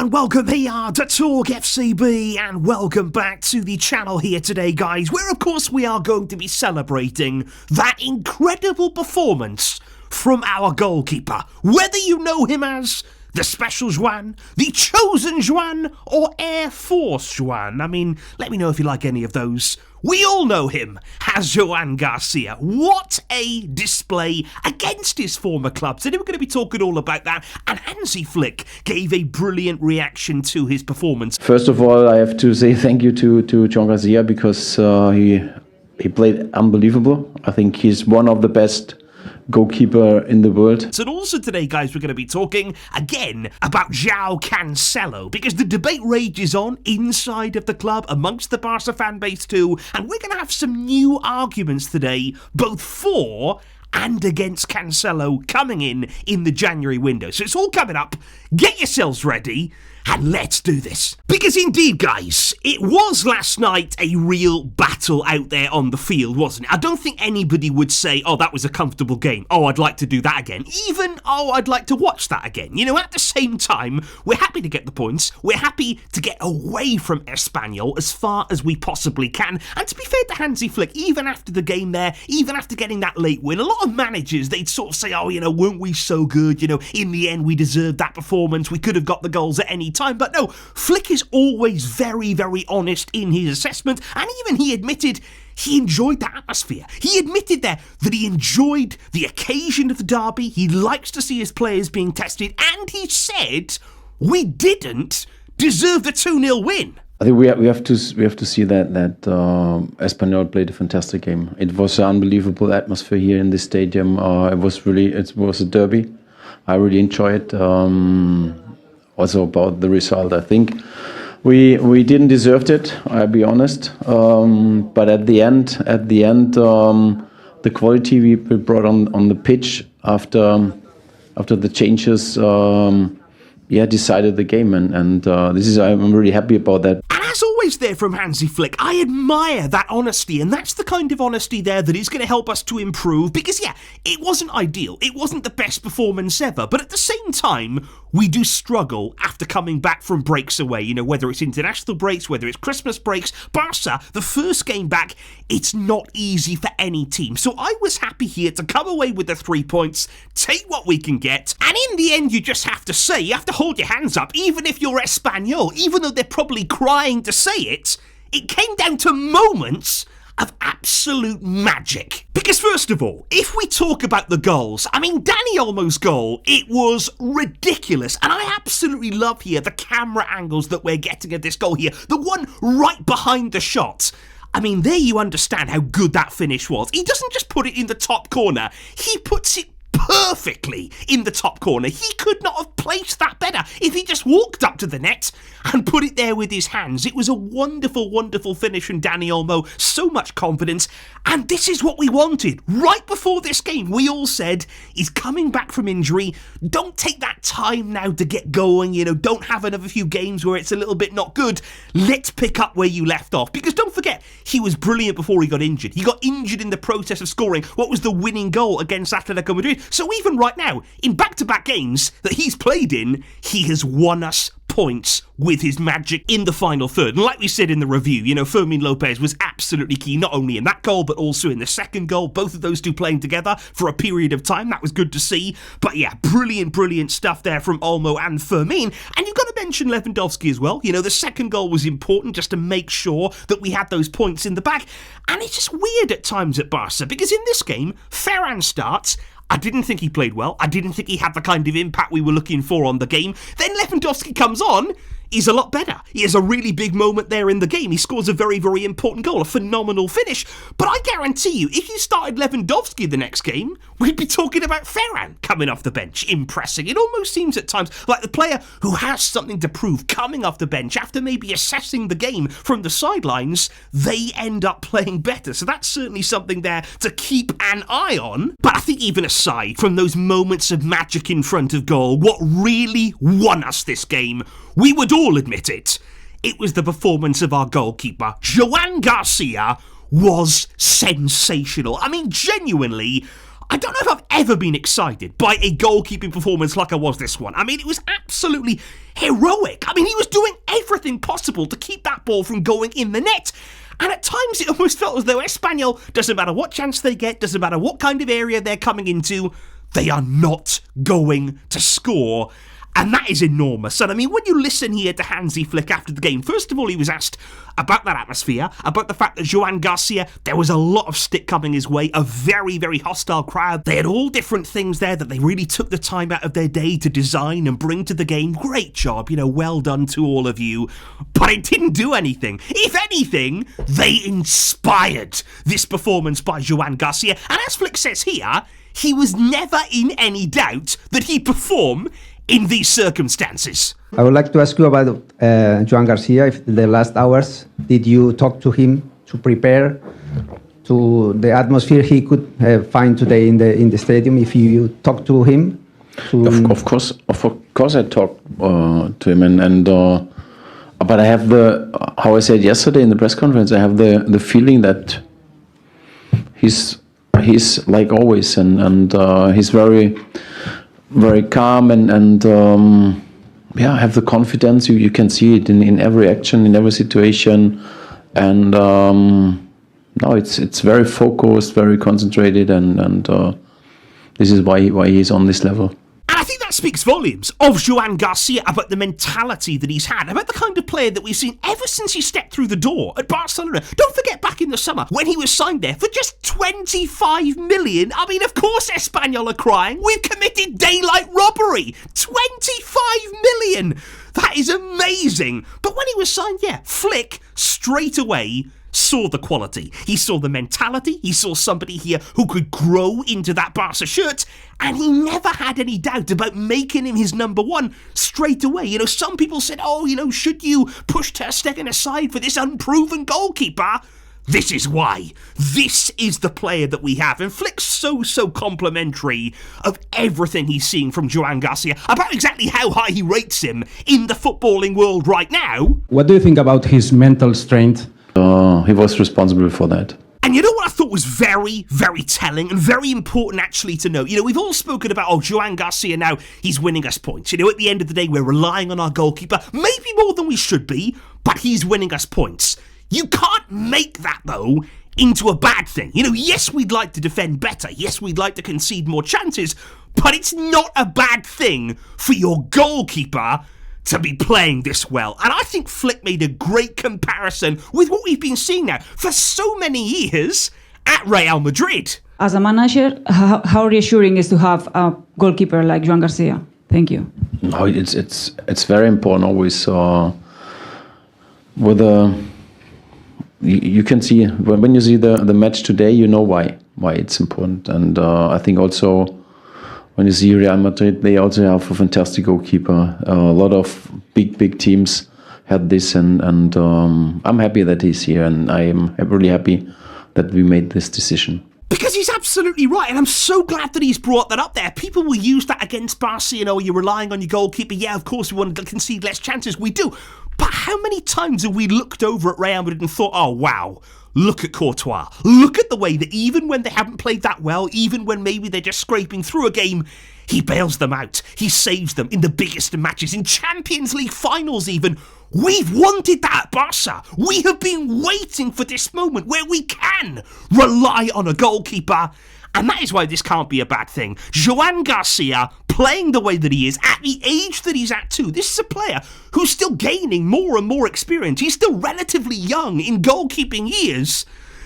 and welcome here to TalkFCB, and welcome back to the channel here today, guys, where of course we are going to be celebrating that incredible performance from our goalkeeper. Whether you know him as the Special Joan, the Chosen Joan, or Air Force Joan. I mean, let me know if you like any of those. We all know him as Joan García. What a display against his former club. Today we're going to be talking all about that, and Hansi Flick gave a brilliant reaction to his performance. First of all, I have to say thank you to Joan García, because he played unbelievable. I think he's one of the best goalkeeper in the world. So also today, guys, we're going to be talking again about Joao Cancelo, because the debate rages on inside of the club, amongst the Barca fan base too, and we're going to have some new arguments today, both for and against Cancelo coming in the January window. So it's all coming up. Get yourselves ready, and let's do this. Because indeed, guys, it was last night a real battle out there on the field, wasn't it? I don't think anybody would say, oh, that was a comfortable game. Oh, I'd like to do that again. Even, oh, I'd like to watch that again. You know, at the same time, we're happy to get the points. We're happy to get away from Espanyol as far as we possibly can. And to be fair to Hansi Flick, even after the game there, even after getting that late win, a lot of managers, they'd sort of say, oh, you know, weren't we so good? You know, in the end, we deserved that performance. We could have got the goals at any time. But no, Flick is always very, very honest in his assessment, and even he admitted he enjoyed the atmosphere. He admitted there that he enjoyed the occasion of the derby. He likes to see his players being tested, and he said we didn't deserve the 2-0 win. I think we have to see that Espanyol played a fantastic game. It was an unbelievable atmosphere here in this stadium. It was a derby. I really enjoyed it. Also about the result, I think we didn't deserve it. I'll be honest. But at the end, the quality we brought on the pitch after the changes, decided the game, and I'm really happy about that. As always there from Hansi Flick, I admire that honesty, and that's the kind of honesty there that is going to help us to improve, because yeah, it wasn't ideal, it wasn't the best performance ever, but at the same time, we do struggle after coming back from breaks away, you know, whether it's international breaks, whether it's Christmas breaks. Barca, the first game back, it's not easy for any team, so I was happy here to come away with the 3 points, take what we can get, and in the end, you just have to say, you have to hold your hands up, even if you're Espanyol, even though they're probably crying to say it came down to moments of absolute magic. Because first of all, if we talk about the goals, I mean, Dani Olmo's goal, it was ridiculous, and I absolutely love here the camera angles that we're getting at this goal here, the one right behind the shot. I mean, there you understand how good that finish was. He doesn't just put it in the top corner, he puts it perfectly in the top corner. He could not have placed that better if he just walked up to the net and put it there with his hands. It was a wonderful, wonderful finish from Dani Olmo. So much confidence. And this is what we wanted. Right before this game, we all said, he's coming back from injury. Don't take that time now to get going. You know, don't have another few games where it's a little bit not good. Let's pick up where you left off. Because don't forget, he was brilliant before he got injured. He got injured in the process of scoring what was the winning goal against Atletico Madrid. So even right now, in back-to-back games that he's played in, he has won us points with his magic in the final third. And like we said in the review, you know, Fermin Lopez was absolutely key, not only in that goal, but also in the second goal. Both of those two playing together for a period of time. That was good to see. But yeah, brilliant, brilliant stuff there from Olmo and Fermin. And you've got to mention Lewandowski as well. You know, the second goal was important just to make sure that we had those points in the bag. And it's just weird at times at Barca, because in this game, Ferran starts. I didn't think he played well. I didn't think he had the kind of impact we were looking for on the game. Then Lewandowski comes on. He's a lot better. He has a really big moment there in the game. He scores a very, very important goal, a phenomenal finish. But I guarantee you, if you started Lewandowski the next game, we'd be talking about Ferran coming off the bench, impressing. It almost seems at times like the player who has something to prove coming off the bench after maybe assessing the game from the sidelines, they end up playing better. So that's certainly something there to keep an eye on. But I think even aside from those moments of magic in front of goal, what really won us this game, we would all admit it, it was the performance of our goalkeeper. Joan García was sensational. I mean, genuinely, I don't know if I've ever been excited by a goalkeeping performance like I was this one. I mean, it was absolutely heroic. I mean, he was doing everything possible to keep that ball from going in the net. And at times it almost felt as though Espanyol, doesn't matter what chance they get, doesn't matter what kind of area they're coming into, they are not going to score. And that is enormous. And I mean, when you listen here to Hansi Flick after the game, first of all, he was asked about that atmosphere, about the fact that Joan García, there was a lot of stick coming his way, a very, very hostile crowd. They had all different things there that they really took the time out of their day to design and bring to the game. Great job, well done to all of you. But it didn't do anything. If anything, they inspired this performance by Joan García. And as Flick says here, he was never in any doubt that he'd perform in these circumstances. I would like to ask you about Joan García. If the last hours, did you talk to him to prepare to the atmosphere he could find today in the stadium? If you talked to him, of course, I talked to him, and but I have how I said yesterday in the press conference, I have the feeling that he's like always, and he's very calm and have the confidence. You can see it in every action, in every situation, and no, it's very focused, very concentrated, and this is why he's on this level. And I think that speaks volumes of Joan García, about the mentality that he's had, about the kind of player that we've seen ever since he stepped through the door at Barcelona. Don't forget back in the summer when he was signed there for just 25 million. I mean, of course Espanyol are crying. We've committed daylight robbery. 25 million. That is amazing. But when he was signed, Flick straight away saw the quality. He saw the mentality. He saw somebody here who could grow into that Barca shirt, and he never had any doubt about making him his number one straight away. Some people said, should you push Ter Stegen aside for this unproven goalkeeper? This is why. This is the player that we have. And Flick's so complimentary of everything he's seeing from Joan García, about exactly how high he rates him in the footballing world right now. What do you think about his mental strength? He was responsible for that. And you know what I thought was very, very telling and very important actually to know? We've all spoken about, Joan García now, he's winning us points. At the end of the day, we're relying on our goalkeeper, maybe more than we should be, but he's winning us points. You can't make that, though, into a bad thing. Yes, we'd like to defend better. Yes, we'd like to concede more chances, but it's not a bad thing for your goalkeeper to be playing this well. And I think Flick made a great comparison with what we've been seeing now for so many years at Real Madrid. As a manager, how reassuring is to have a goalkeeper like Joan García? Thank you. No, it's very important always. You can see when you see the match today, you know why it's important. And I think also when you see Real Madrid, they also have a fantastic goalkeeper. A lot of big teams had this, and I'm happy that he's here, and I am really happy that we made this decision. Because he's absolutely right, and I'm so glad that he's brought that up there. People will use that against Barca, you're relying on your goalkeeper. Yeah, of course we want to concede less chances, we do. But how many times have we looked over at Real Madrid and thought, oh wow, look at Courtois. Look at the way that even when they haven't played that well, even when maybe they're just scraping through a game, he bails them out. He saves them in the biggest of matches, in Champions League finals even. We've wanted that at Barca. We have been waiting for this moment where we can rely on a goalkeeper. And that is why this can't be a bad thing. Joan García playing the way that he is, at the age that he's at too. This is a player who's still gaining more and more experience. He's still relatively young in goalkeeping years.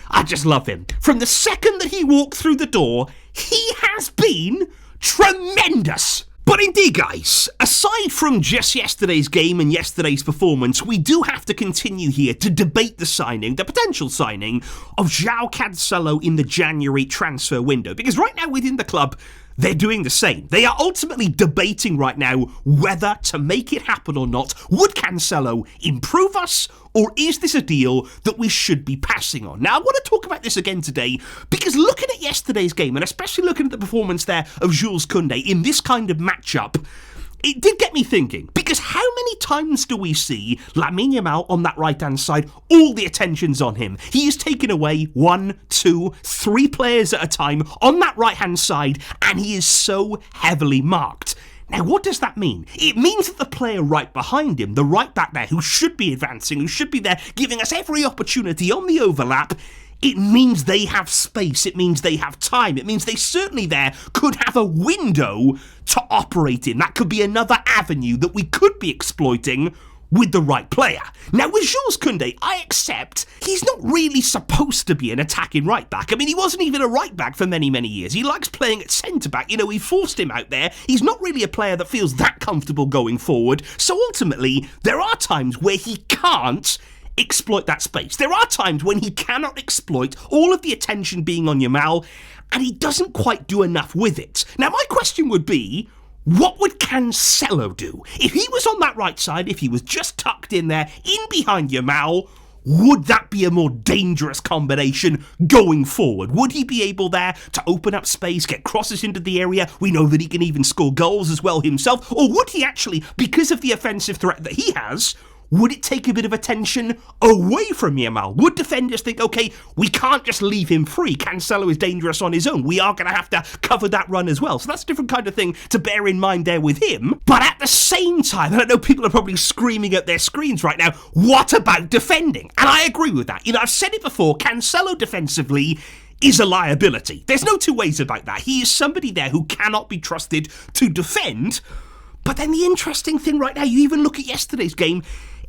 I just love him. From the second that he walked through the door, he has been tremendous. But indeed, guys, aside from just yesterday's game and yesterday's performance, we do have to continue here to debate the potential signing of Joao Cancelo in the January transfer window. Because right now within the club, they're doing the same. They are ultimately debating right now whether to make it happen or not. Would Cancelo improve us, or is this a deal that we should be passing on? Now, I want to talk about this again today, because looking at yesterday's game, and especially looking at the performance there of Jules Koundé in this kind of matchup, it did get me thinking, because how many times do we see Lamine Yamal on that right-hand side, all the attention's on him. He is taking away 1, 2, 3 players at a time on that right-hand side, and he is so heavily marked. Now, what does that mean? It means that the player right behind him, the right back there, who should be advancing, who should be there, giving us every opportunity on the overlap, it means they have space, it means they have time, it means they certainly there could have a window to operate in. That could be another avenue that we could be exploiting with the right player. Now, with Jules Koundé, I accept he's not really supposed to be an attacking right back. I mean, he wasn't even a right back for many, many years. He likes playing at centre back. You know, we forced him out there. He's not really a player that feels that comfortable going forward. So ultimately, there are times where he can't exploit that space. There are times when he cannot exploit all of the attention being on Yamal, and he doesn't quite do enough with it. Now, my question would be, what would Cancelo do? If he was on that right side, if he was just tucked in there, in behind Yamal, would that be a more dangerous combination going forward? Would he be able there to open up space, get crosses into the area? We know that he can even score goals as well himself. Or would he actually, because of the offensive threat that he has, would it take a bit of attention away from Yamal? Would defenders think, okay, we can't just leave him free. Cancelo is dangerous on his own. We are going to have to cover that run as well. So that's a different kind of thing to bear in mind there with him. But at the same time, and I know people are probably screaming at their screens right now, what about defending? And I agree with that. You know, I've said it before, Cancelo defensively is a liability. There's no two ways about that. He is somebody there who cannot be trusted to defend. But then the interesting thing right now, you even look at yesterday's game,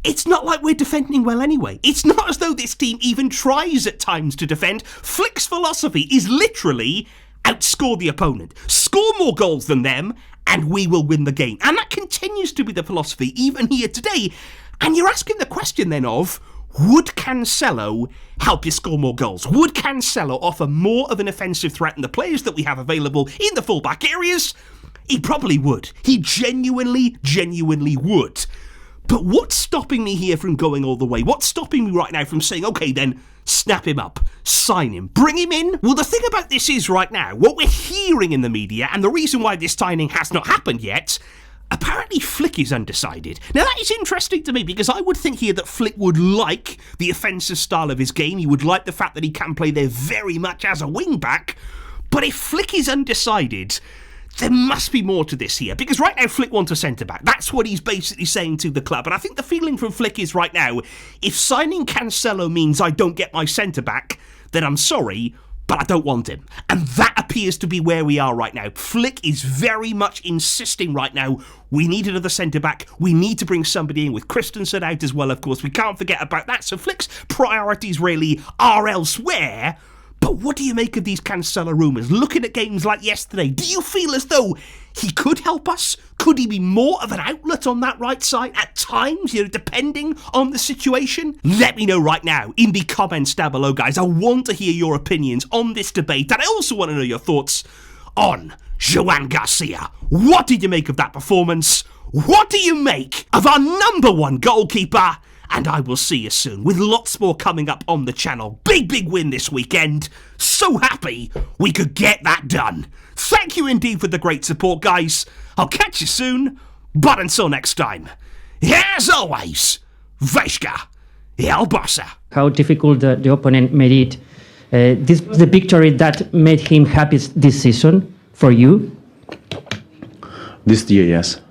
it's not like we're defending well anyway. It's not as though this team even tries at times to defend. Flick's philosophy is literally outscore the opponent, score more goals than them, and we will win the game. And that continues to be the philosophy even here today. And you're asking the question then of, would Cancelo help you score more goals? Would Cancelo offer more of an offensive threat than the players that we have available in the fullback areas? He probably would. He genuinely would. But what's stopping me here from going all the way? What's stopping me right now from saying, okay then, snap him up, sign him, bring him in? Well, the thing about this is right now, what we're hearing in the media, and the reason why this signing has not happened yet, apparently Flick is undecided. Now that is interesting to me, because I would think here that Flick would like the offensive style of his game. He would like the fact that he can play there very much as a wing-back. But if Flick is undecided, there must be more to this here, because right now Flick wants a centre-back. That's what he's basically saying to the club, and I think the feeling from Flick is right now, if signing Cancelo means I don't get my centre-back, then I'm sorry, but I don't want him. And that appears to be where we are right now. Flick is very much insisting right now, we need another centre-back, we need to bring somebody in with Christensen out as well, of course, we can't forget about that. So Flick's priorities really are elsewhere. But what do you make of these Cancelo rumours? Looking at games like yesterday, do you feel as though he could help us? Could he be more of an outlet on that right side at times, you know, depending on the situation? Let me know right now in the comments down below, guys. I want to hear your opinions on this debate, and I also want to know your thoughts on Joan García. What did you make of that performance? What do you make of our #1 goalkeeper? And I will see you soon with lots more coming up on the channel. Big win this weekend. So happy we could get that done. Thank you indeed for the great support, guys. I'll catch you soon. But until next time, as always, Vesca el Barça. How difficult the opponent made it. The victory that made him happy this season for you? This year, yes.